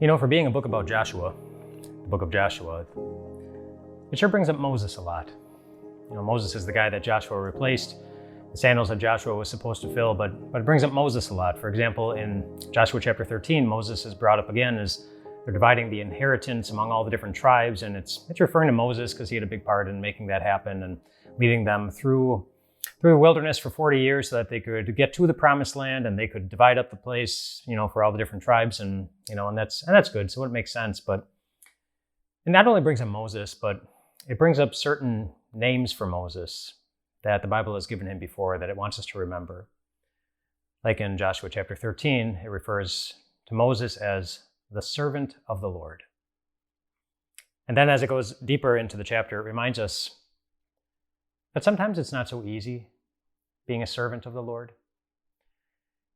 For being a book about Joshua, the book of Joshua, it sure brings up Moses a lot. Moses is the guy that Joshua replaced, the sandals that Joshua was supposed to fill, but it brings up Moses a lot. For example, in Joshua chapter 13, Moses is brought up again as they're dividing the inheritance among all the different tribes, and it's referring to Moses because he had a big part in making that happen and leading them through the wilderness for 40 years so that they could get to the promised land and they could divide up the place, for all the different tribes, and that's good. So it makes sense. But it not only brings up Moses, but it brings up certain names for Moses that the Bible has given him before that it wants us to remember. Like in Joshua chapter 13, it refers to Moses as the servant of the Lord. And then as it goes deeper into the chapter, it reminds us that sometimes it's not so easy being a servant of the Lord.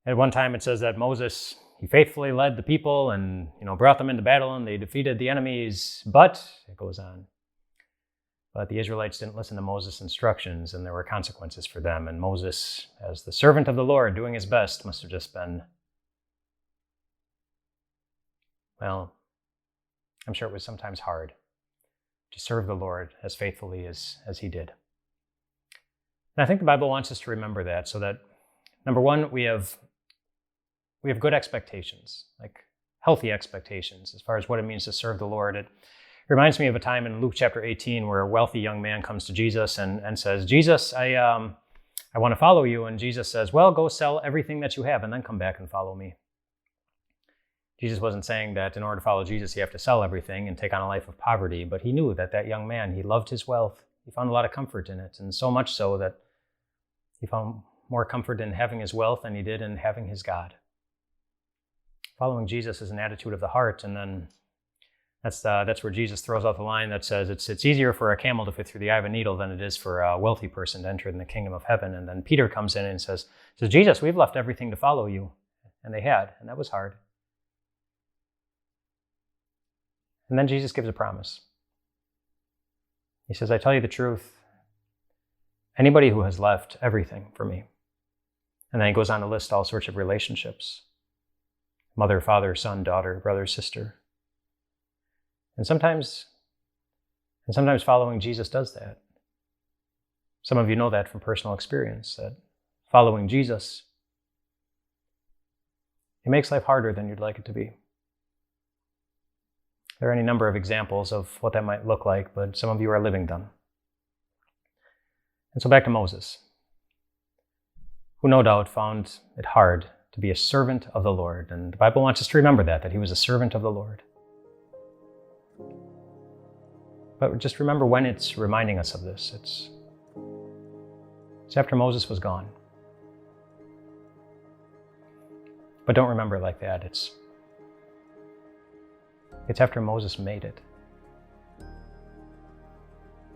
At one time it says that Moses, he faithfully led the people and brought them into battle and they defeated the enemies, but it goes on. But the Israelites didn't listen to Moses' instructions and there were consequences for them. And Moses, as the servant of the Lord, doing his best, must have just been, well, I'm sure it was sometimes hard to serve the Lord as faithfully as he did. And I think the Bible wants us to remember that so that, number one, we have good expectations, like healthy expectations as far as what it means to serve the Lord. It reminds me of a time in Luke chapter 18 where a wealthy young man comes to Jesus and says, Jesus, I want to follow you. And Jesus says, well, go sell everything that you have and then come back and follow me. Jesus wasn't saying that in order to follow Jesus, you have to sell everything and take on a life of poverty, but he knew that young man, he loved his wealth. He found a lot of comfort in it, and so much so that he found more comfort in having his wealth than he did in having his God. Following Jesus is an attitude of the heart, and then that's where Jesus throws out the line that says it's easier for a camel to fit through the eye of a needle than it is for a wealthy person to enter in the kingdom of heaven. And then Peter comes in and says, Jesus, we've left everything to follow you. And they had, and that was hard. And then Jesus gives a promise. He says, I tell you the truth, anybody who has left everything for me. And then he goes on to list all sorts of relationships. Mother, father, son, daughter, brother, sister. And sometimes following Jesus does that. Some of you know that from personal experience, that following Jesus, it makes life harder than you'd like it to be. There are any number of examples of what that might look like, but some of you are living them. And so back to Moses, who no doubt found it hard to be a servant of the Lord. And the Bible wants us to remember that he was a servant of the Lord. But just remember when it's reminding us of this. It's after Moses was gone. But don't remember it like that. It's after Moses made it.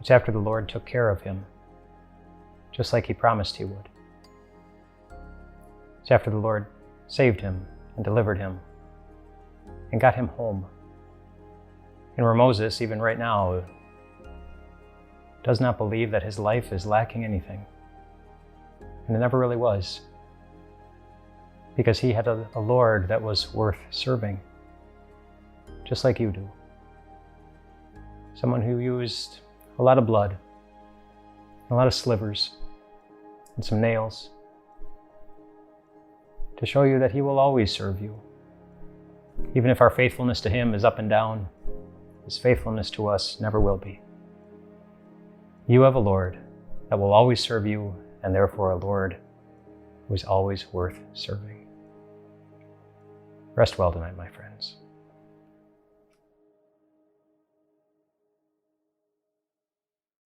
It's after the Lord took care of him, just like he promised he would. It's after the Lord saved him and delivered him and got him home. And where Moses, even right now, does not believe that his life is lacking anything. And it never really was. Because he had a Lord that was worth serving. Just like you do. Someone who used a lot of blood, a lot of slivers, and some nails to show you that he will always serve you. Even if our faithfulness to him is up and down, his faithfulness to us never will be. You have a Lord that will always serve you, and therefore a Lord who is always worth serving. Rest well tonight, my friends.